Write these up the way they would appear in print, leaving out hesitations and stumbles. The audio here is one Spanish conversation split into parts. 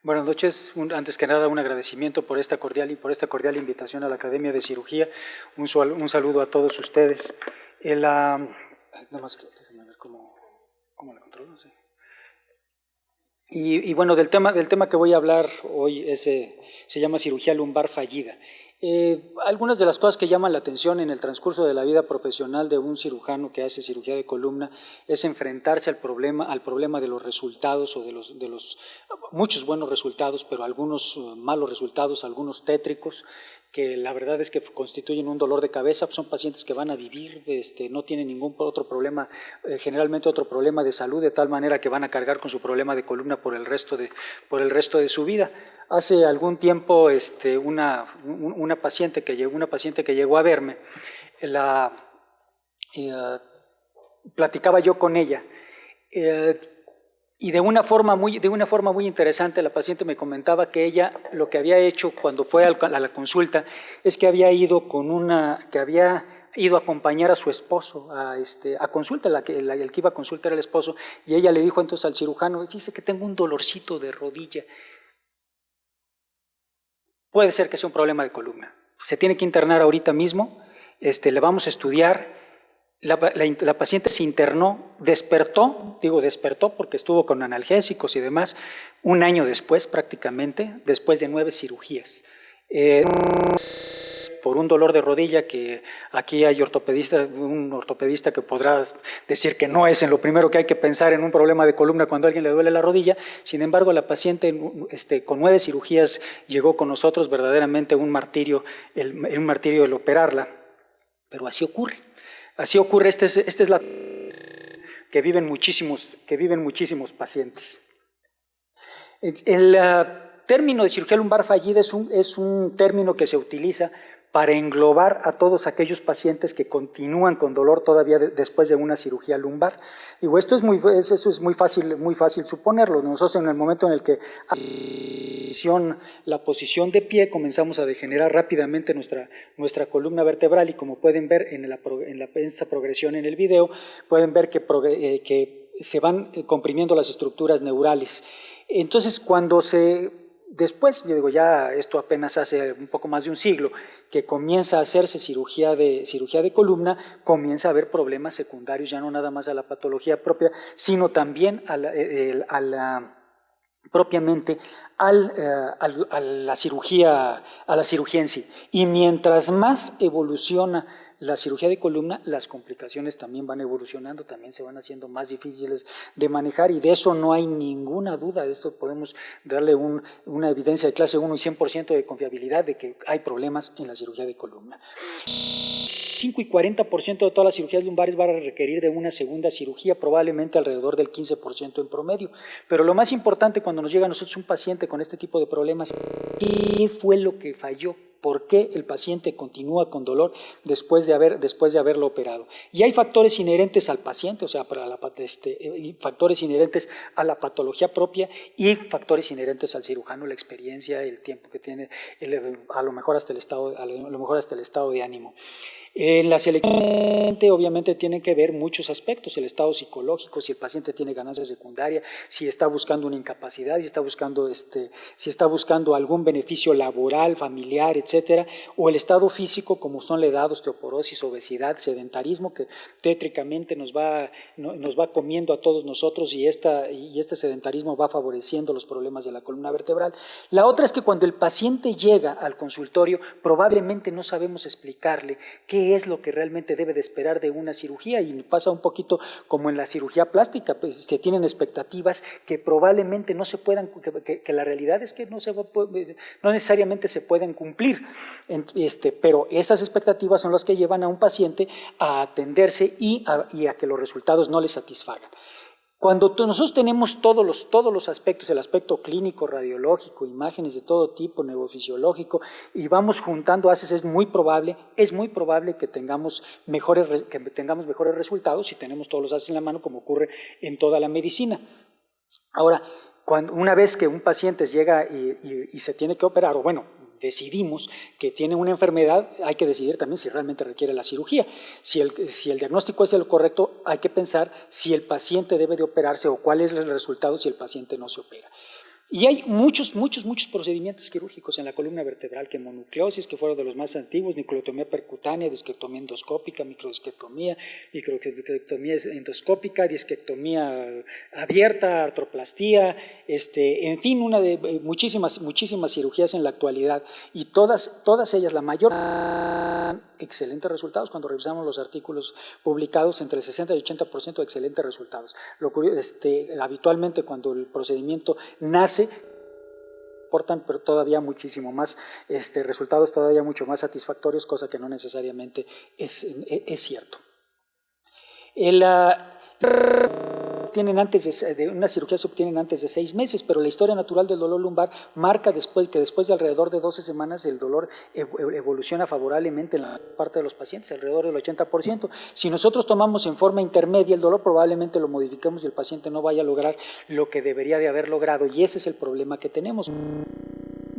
Buenas noches. Antes que nada, un agradecimiento por esta cordial invitación a la Academia de Cirugía. Un saludo a todos ustedes. Nada más que déjenme ver cómo la controlo. Sí. Y bueno, del tema que voy a hablar hoy se llama cirugía lumbar fallida. Algunas de las cosas que llaman la atención en el transcurso de la vida profesional de un cirujano que hace cirugía de columna es enfrentarse al problema de los resultados o de los muchos buenos resultados, pero algunos malos resultados, algunos tétricos, que la verdad es que constituyen un dolor de cabeza. Son pacientes que van a vivir, no tienen ningún otro problema, generalmente otro problema de salud, de tal manera que van a cargar con su problema de columna por el resto de su vida. Hace algún tiempo una paciente que llegó a verme, platicaba yo con ella, y de una forma muy interesante la paciente me comentaba que ella lo que había hecho cuando fue a la consulta es que había ido a acompañar a su esposo a consulta. El que iba a consulta era el esposo, y ella le dijo entonces al cirujano: dice que tengo un dolorcito de rodilla. Puede ser que sea un problema de columna. Se tiene que internar ahorita mismo, le vamos a estudiar. La paciente se internó, despertó porque estuvo con analgésicos y demás, un año después prácticamente, después de 9 cirugías. Por un dolor de rodilla que aquí hay un ortopedista que podrá decir que no es en lo primero que hay que pensar en un problema de columna cuando a alguien le duele la rodilla. Sin embargo, la paciente con 9 cirugías llegó con nosotros, verdaderamente un martirio el operarla, pero así ocurre. Esta es la que viven muchísimos pacientes. El término de cirugía lumbar fallida es un término que se utiliza para englobar a todos aquellos pacientes que continúan con dolor todavía después de una cirugía lumbar. Digo, eso es muy fácil suponerlo. Nosotros, en el momento en el que la posición de pie, comenzamos a degenerar rápidamente nuestra columna vertebral, y como pueden ver en esta progresión en el video, pueden ver que se van comprimiendo las estructuras neurales. Entonces, después, yo digo, ya esto apenas hace un poco más de un siglo, que comienza a hacerse cirugía de columna, comienza a haber problemas secundarios, ya no nada más a la patología propia, sino también propiamente a la cirugía en sí. Y mientras más evoluciona la cirugía de columna, las complicaciones también van evolucionando, también se van haciendo más difíciles de manejar, y de eso no hay ninguna duda. De esto podemos darle una evidencia de clase 1 y 100% de confiabilidad de que hay problemas en la cirugía de columna. 5 y 40% de todas las cirugías lumbares van a requerir de una segunda cirugía, probablemente alrededor del 15% en promedio. Pero lo más importante cuando nos llega a nosotros un paciente con este tipo de problemas, ¿qué fue lo que falló? ¿Por qué el paciente continúa con dolor después de haberlo operado? Y hay factores inherentes al paciente, o sea, factores inherentes a la patología propia y factores inherentes al cirujano, la experiencia, el tiempo que tiene, a lo mejor hasta el estado de ánimo. En la selección, obviamente, tienen que ver muchos aspectos: el estado psicológico, si el paciente tiene ganancia secundaria, si está buscando una incapacidad, si está buscando algún beneficio laboral, familiar, etcétera, o el estado físico, como son la edad, osteoporosis, obesidad, sedentarismo, que tétricamente nos va comiendo a todos nosotros, y este sedentarismo va favoreciendo los problemas de la columna vertebral. La otra es que cuando el paciente llega al consultorio, probablemente no sabemos explicarle qué es lo que realmente debe de esperar de una cirugía, y pasa un poquito como en la cirugía plástica, pues se tienen expectativas que probablemente no se puedan, que la realidad es que no necesariamente se pueden cumplir, pero esas expectativas son las que llevan a un paciente a atenderse y a que los resultados no le satisfagan. Cuando nosotros tenemos todos los aspectos, el aspecto clínico, radiológico, imágenes de todo tipo, neurofisiológico, y vamos juntando haces, es muy probable que tengamos mejores resultados si tenemos todos los haces en la mano, como ocurre en toda la medicina. Ahora, una vez que un paciente llega y se tiene que operar, o bueno, decidimos que tiene una enfermedad, hay que decidir también si realmente requiere la cirugía. Si el diagnóstico es el correcto, hay que pensar si el paciente debe de operarse o cuál es el resultado si el paciente no se opera. Y hay muchos procedimientos quirúrgicos en la columna vertebral, que mononucleosis, que fueron de los más antiguos, nucleotomía percutánea, disquectomía endoscópica, microdisquectomía endoscópica, disquectomía abierta, artroplastía, en fin, muchísimas cirugías en la actualidad, y todas ellas, la mayor, excelentes resultados. Cuando revisamos los artículos publicados, entre el 60 y 80% de excelentes resultados. Habitualmente cuando el procedimiento nace, aportan pero todavía muchísimo más resultados todavía mucho más satisfactorios, cosa que no necesariamente es cierto. Una cirugía se obtienen antes de 6 meses, pero la historia natural del dolor lumbar marca que después de alrededor de 12 semanas el dolor evoluciona favorablemente en la parte de los pacientes, alrededor del 80%. Si nosotros tomamos en forma intermedia el dolor, probablemente lo modifiquemos y el paciente no vaya a lograr lo que debería de haber logrado, y ese es el problema que tenemos.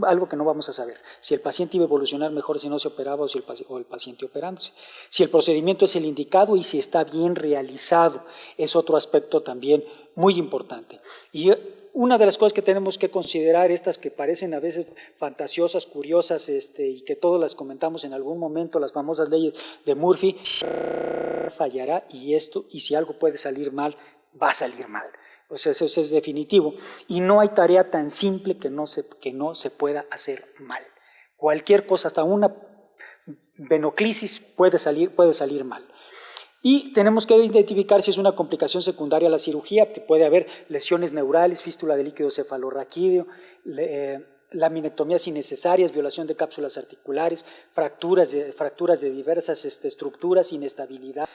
Algo que no vamos a saber, si el paciente iba a evolucionar mejor si no se operaba o el paciente operándose, si el procedimiento es el indicado y si está bien realizado, es otro aspecto también muy importante. Y una de las cosas que tenemos que considerar, estas que parecen a veces fantasiosas, curiosas, y que todos las comentamos en algún momento, las famosas leyes de Murphy, fallará, y si algo puede salir mal, va a salir mal. O sea, eso es definitivo. Y no hay tarea tan simple que no se pueda hacer mal. Cualquier cosa, hasta una venoclisis puede salir mal. Y tenemos que identificar si es una complicación secundaria a la cirugía, que puede haber lesiones neurales, fístula de líquido cefalorraquídeo, laminectomías innecesarias, violación de cápsulas articulares, fracturas de diversas estructuras, inestabilidad,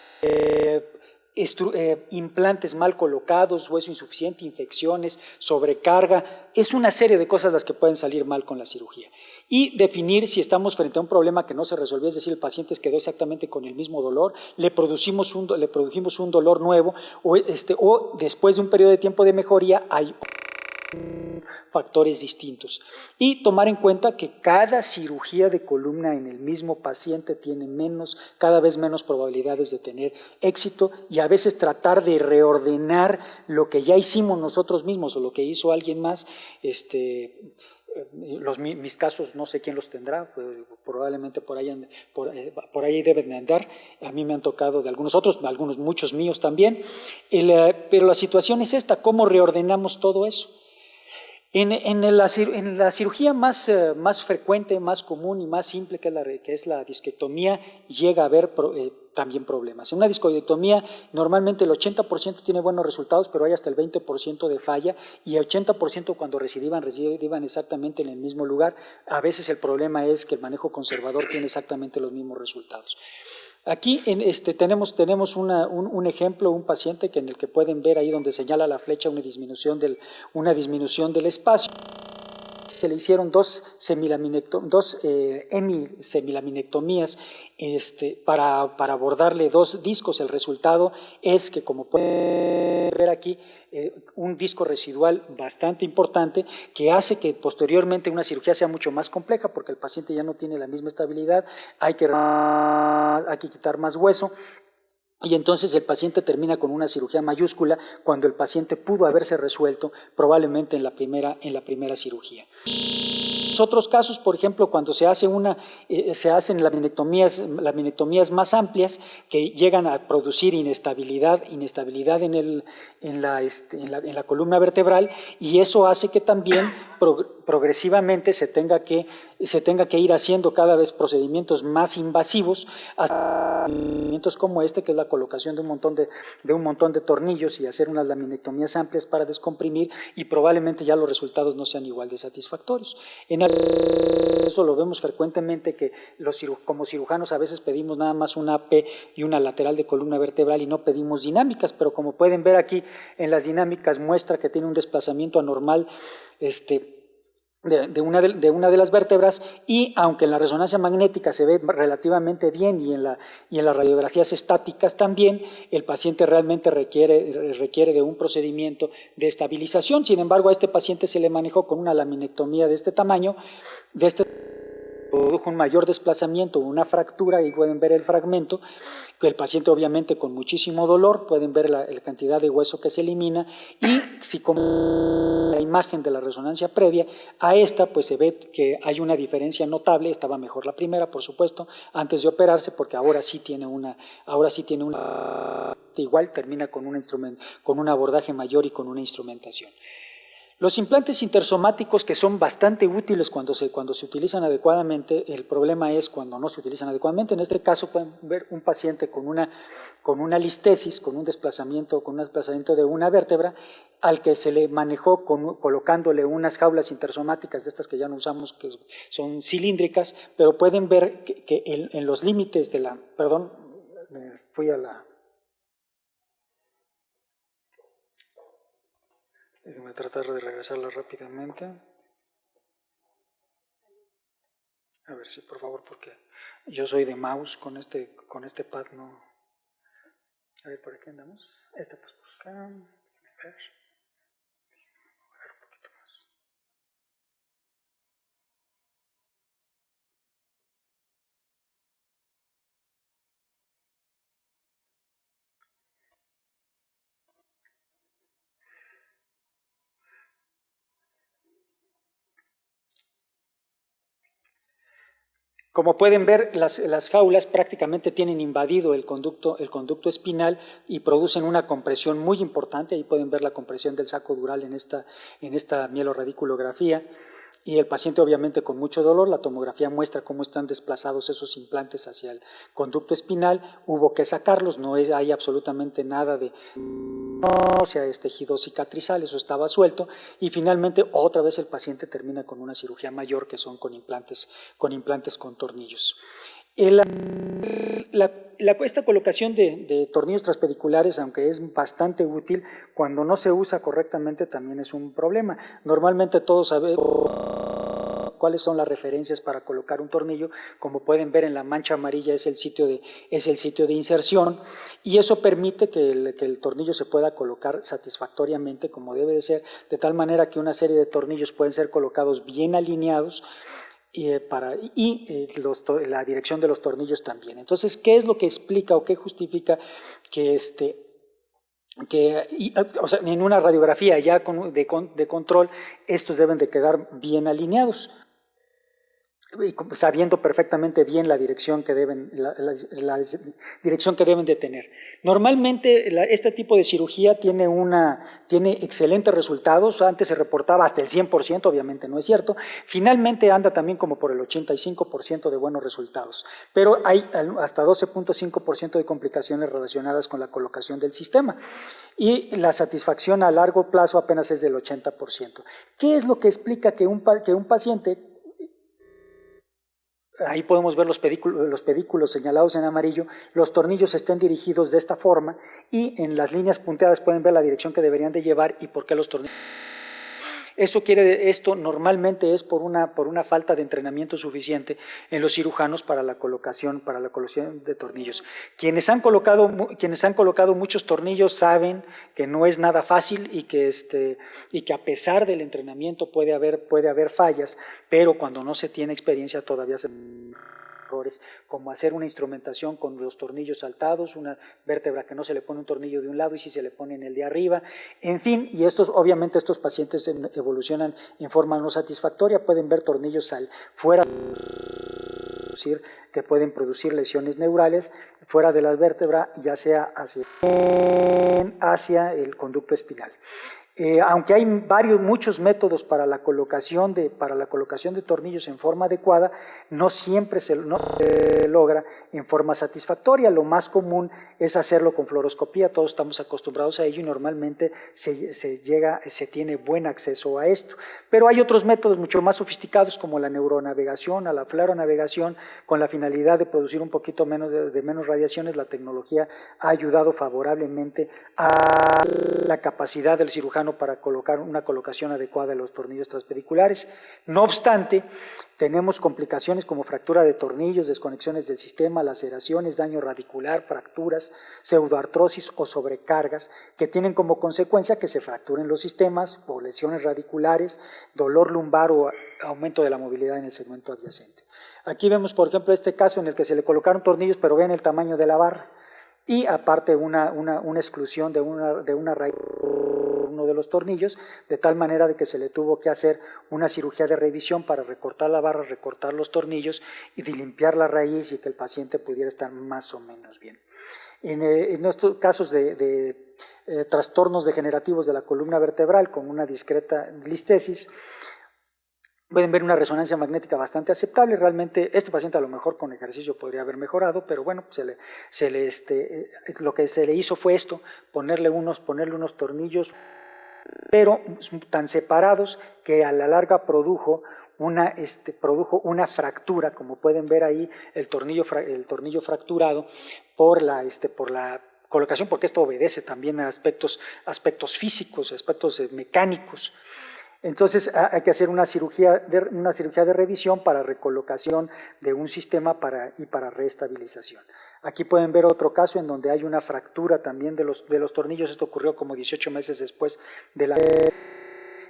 implantes mal colocados, hueso insuficiente, infecciones, sobrecarga. Es una serie de cosas las que pueden salir mal con la cirugía. Y definir si estamos frente a un problema que no se resolvió, es decir, el paciente quedó exactamente con el mismo dolor, le produjimos un dolor nuevo, o después de un periodo de tiempo de mejoría hay factores distintos. Y tomar en cuenta que cada cirugía de columna en el mismo paciente tiene cada vez menos probabilidades de tener éxito, y a veces tratar de reordenar lo que ya hicimos nosotros mismos o lo que hizo alguien más. Mis casos no sé quién los tendrá, probablemente por ahí deben de andar. A mí me han tocado de algunos otros, muchos míos también. Pero la situación es esta: ¿cómo reordenamos todo eso? En la cirugía más frecuente, más común y más simple, que es la disquectomía, llega a haber también problemas. En una discoidectomía normalmente el 80% tiene buenos resultados, pero hay hasta el 20% de falla, y el 80% cuando recidivan exactamente en el mismo lugar. A veces el problema es que el manejo conservador tiene exactamente los mismos resultados. Aquí tenemos un ejemplo, un paciente en el que pueden ver ahí donde señala la flecha una disminución del espacio. Se le hicieron dos hemisemilaminectomías para abordarle 2 discos. El resultado es que, como pueden ver aquí, un disco residual bastante importante, que hace que posteriormente una cirugía sea mucho más compleja, porque el paciente ya no tiene la misma estabilidad, hay que quitar más hueso, y entonces el paciente termina con una cirugía mayúscula, cuando el paciente pudo haberse resuelto probablemente en la primera cirugía. Otros casos, por ejemplo, cuando se hacen laminectomías más amplias, que llegan a producir inestabilidad en la columna vertebral, y eso hace que también progresivamente se tenga que ir haciendo cada vez procedimientos más invasivos, hasta procedimientos como que es la colocación de un montón de tornillos, y hacer unas laminectomías amplias para descomprimir, y probablemente ya los resultados no sean igual de satisfactorios. Eso lo vemos frecuentemente, que como cirujanos a veces pedimos nada más una AP y una lateral de columna vertebral, y no pedimos dinámicas, pero como pueden ver aquí en las dinámicas muestra que tiene un desplazamiento anormal de una de las vértebras, y aunque en la resonancia magnética se ve relativamente bien, y en las radiografías estáticas también, el paciente realmente requiere de un procedimiento de estabilización. Sin embargo, a este paciente se le manejó con una laminectomía de este tamaño, produjo un mayor desplazamiento, una fractura, ahí pueden ver el fragmento, que el paciente obviamente con muchísimo dolor, pueden ver la cantidad de hueso que se elimina, y si como la imagen de la resonancia previa a esta, pues se ve que hay una diferencia notable. Estaba mejor la primera, por supuesto, antes de operarse, porque ahora sí tiene una igual termina con con un abordaje mayor y con una instrumentación. Los implantes intersomáticos, que son bastante útiles cuando se utilizan adecuadamente, el problema es cuando no se utilizan adecuadamente. En este caso pueden ver un paciente con una listesis, con un desplazamiento de una vértebra, al que se le manejó colocándole unas jaulas intersomáticas de estas que ya no usamos, que son cilíndricas, pero pueden ver que en los límites de la... Perdón, fui a la... Déjenme tratar de regresarla rápidamente. A ver si, por favor, porque yo soy de mouse, con este pad no... A ver, ¿por aquí andamos? Pues por acá. A ver. Un poquito más. Como pueden ver, las jaulas prácticamente tienen invadido el conducto espinal y producen una compresión muy importante. Ahí pueden ver la compresión del saco dural en esta mieloradiculografía. Y el paciente obviamente con mucho dolor. La tomografía muestra cómo están desplazados esos implantes hacia el conducto espinal. Hubo que sacarlos, no hay absolutamente nada de... No sea tejido cicatrizal, eso estaba suelto, y finalmente otra vez el paciente termina con una cirugía mayor, que son con implantes con tornillos. Esta colocación de tornillos transpediculares, aunque es bastante útil, cuando no se usa correctamente también es un problema. Normalmente todos sabemos cuáles son las referencias para colocar un tornillo. Como pueden ver, en la mancha amarilla es el sitio de inserción, y eso permite que el tornillo se pueda colocar satisfactoriamente como debe de ser, de tal manera que una serie de tornillos pueden ser colocados bien alineados, la dirección de los tornillos también. Entonces, ¿qué es lo que explica o qué justifica que en una radiografía ya de control estos deben de quedar bien alineados, sabiendo perfectamente bien la dirección que deben de tener? Normalmente este tipo de cirugía tiene excelentes resultados. Antes se reportaba hasta el 100%, obviamente no es cierto. Finalmente anda también como por el 85% de buenos resultados, pero hay hasta 12.5% de complicaciones relacionadas con la colocación del sistema, y la satisfacción a largo plazo apenas es del 80%. ¿Qué es lo que explica que un paciente... Ahí podemos ver los pedículos señalados en amarillo, los tornillos estén dirigidos de esta forma, y en las líneas punteadas pueden ver la dirección que deberían de llevar y por qué los tornillos. Esto normalmente es por una falta de entrenamiento suficiente en los cirujanos para la colocación de tornillos. Quienes han colocado muchos tornillos saben que no es nada fácil, y que a pesar del entrenamiento puede haber fallas, pero cuando no se tiene experiencia todavía se errores, como hacer una instrumentación con los tornillos saltados, una vértebra que no se le pone un tornillo de un lado y si se le pone en el de arriba, en fin. Y obviamente estos pacientes evolucionan en forma no satisfactoria. Pueden ver tornillos fuera, que pueden producir lesiones neurales fuera de la vértebra, ya sea hacia el conducto espinal. Aunque hay muchos métodos para la colocación de tornillos en forma adecuada, no siempre se logra en forma satisfactoria. Lo más común es hacerlo con fluoroscopía. Todos estamos acostumbrados a ello y normalmente se tiene buen acceso a esto. Pero hay otros métodos mucho más sofisticados, como la neuronavegación, a la fluoronavegación, con la finalidad de producir un poquito menos radiaciones. La tecnología ha ayudado favorablemente a la capacidad del cirujano para colocar una colocación adecuada de los tornillos transpediculares. No obstante, tenemos complicaciones como fractura de tornillos, desconexiones del sistema, laceraciones, daño radicular, fracturas, pseudoartrosis o sobrecargas, que tienen como consecuencia que se fracturen los sistemas, o lesiones radiculares, dolor lumbar o aumento de la movilidad en el segmento adyacente. Aquí vemos, por ejemplo, este caso en el que se le colocaron tornillos, pero vean el tamaño de la barra. Y aparte una exclusión de una raíz, uno de los tornillos, de tal manera de que se le tuvo que hacer una cirugía de revisión para recortar la barra, recortar los tornillos y de limpiar la raíz y que el paciente pudiera estar más o menos bien. En estos casos de trastornos degenerativos de la columna vertebral con una discreta listesis, pueden ver una resonancia magnética bastante aceptable. Realmente este paciente a lo mejor con ejercicio podría haber mejorado, pero bueno, lo que se le hizo fue esto, ponerle unos tornillos, pero tan separados que a la larga produjo una fractura, como pueden ver ahí, el tornillo fracturado por la colocación, porque esto obedece también a aspectos físicos, aspectos mecánicos. Entonces hay que hacer una cirugía de revisión para recolocación de un sistema y para reestabilización. Aquí pueden ver otro caso en donde hay una fractura también de los tornillos. Esto ocurrió como 18 meses después de la...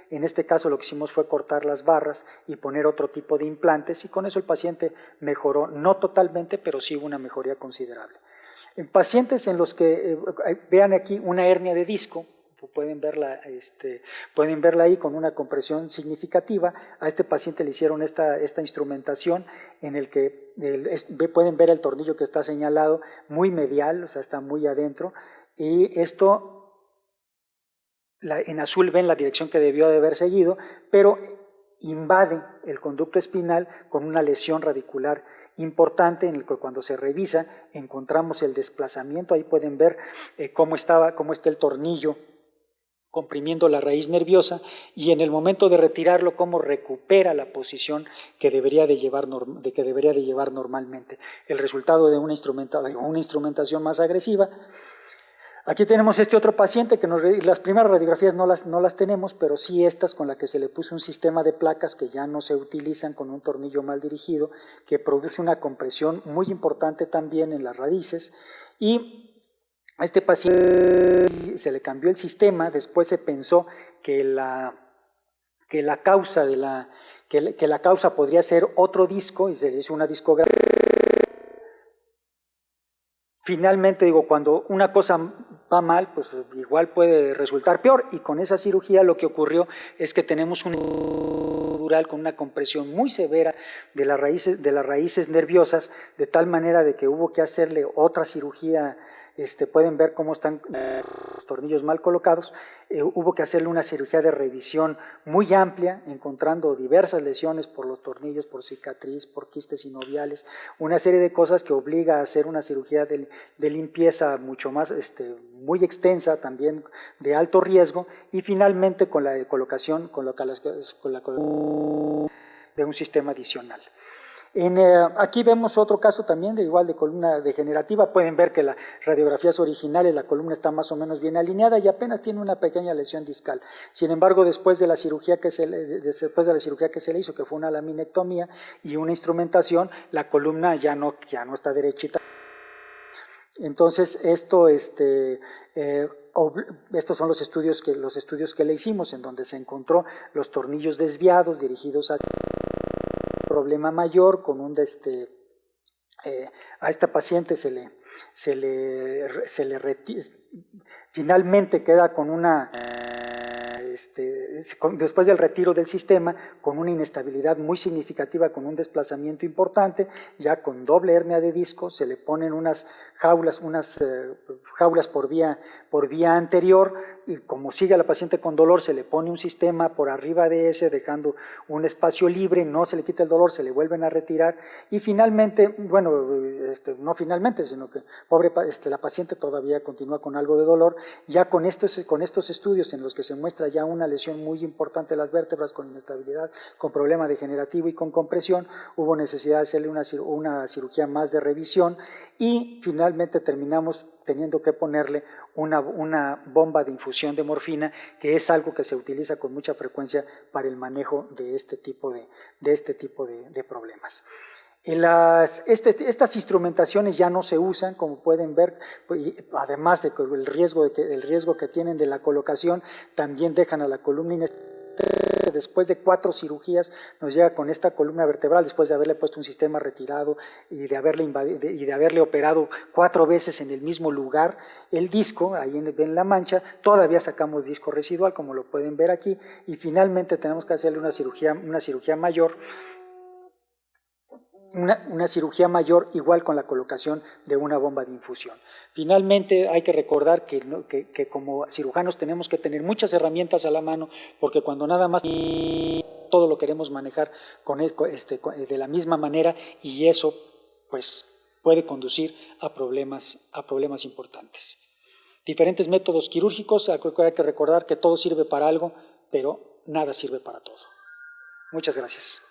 En este caso lo que hicimos fue cortar las barras y poner otro tipo de implantes y con eso el paciente mejoró, no totalmente, pero sí hubo una mejoría considerable. En pacientes en los que, vean aquí una hernia de disco, pueden verla ahí con una compresión significativa. A este paciente le hicieron esta instrumentación en el que pueden ver el tornillo que está señalado muy medial, o sea, está muy adentro, y esto en azul ven la dirección que debió de haber seguido, pero invade el conducto espinal con una lesión radicular importante en el que cuando se revisa encontramos el desplazamiento. Ahí pueden ver cómo está el tornillo comprimiendo la raíz nerviosa y en el momento de retirarlo cómo recupera la posición que debería de llevar normalmente. El resultado de una instrumentación más agresiva. Aquí tenemos este otro paciente que las primeras radiografías no las tenemos, pero sí estas con la que se le puso un sistema de placas que ya no se utilizan con un tornillo mal dirigido, que produce una compresión muy importante también en las raíces. Y a este paciente se le cambió el sistema. Después se pensó que la causa podría ser otro disco y se le hizo una discografía. Finalmente, cuando una cosa va mal, pues igual puede resultar peor, y con esa cirugía lo que ocurrió es que tenemos un dural con una compresión muy severa de las raíces nerviosas, de tal manera de que hubo que hacerle otra cirugía. Pueden ver cómo están los tornillos mal colocados. Hubo que hacerle una cirugía de revisión muy amplia, encontrando diversas lesiones por los tornillos, por cicatriz, por quistes sinoviales, una serie de cosas que obliga a hacer una cirugía de limpieza mucho más, muy extensa, también de alto riesgo, y finalmente con la colocación de un sistema adicional. Aquí vemos otro caso también de columna degenerativa. Pueden ver que las radiografías originales, la columna está más o menos bien alineada y apenas tiene una pequeña lesión discal. Sin embargo, después de la cirugía que se le hizo, que fue una laminectomía y una instrumentación, la columna ya no está derechita. Entonces, estos son los estudios que le hicimos, en donde se encontró los tornillos desviados dirigidos a problema mayor. A esta paciente finalmente queda con después del retiro del sistema, con una inestabilidad muy significativa, con un desplazamiento importante, ya con doble hernia de disco. Se le ponen unas jaulas por vía anterior, y como sigue a la paciente con dolor, se le pone un sistema por arriba de ese, dejando un espacio libre, no se le quita el dolor, se le vuelven a retirar, y finalmente, no finalmente, sino que la paciente todavía continúa con algo de dolor, ya con estos estudios en los que se muestra ya una lesión muy importante de las vértebras, con inestabilidad, con problema degenerativo y con compresión. Hubo necesidad de hacerle una cirugía más de revisión, y finalmente terminamos teniendo que ponerle una bomba de infusión de morfina, que es algo que se utiliza con mucha frecuencia para el manejo de este tipo de problemas. Estas instrumentaciones ya no se usan, como pueden ver, además de el riesgo que tienen de la colocación, también dejan a la columna inestable, después de 4 cirugías nos llega con esta columna vertebral, después de haberle puesto un sistema retirado y de haberle operado 4 veces en el mismo lugar el disco, ahí ven la mancha, todavía sacamos disco residual, como lo pueden ver aquí, y finalmente tenemos que hacerle una cirugía mayor, una cirugía mayor, igual con la colocación de una bomba de infusión. Finalmente hay que recordar que como cirujanos tenemos que tener muchas herramientas a la mano, porque cuando nada más todo lo queremos manejar de la misma manera, y eso pues puede conducir a problemas importantes. Diferentes métodos quirúrgicos, hay que recordar que todo sirve para algo, pero nada sirve para todo. Muchas gracias.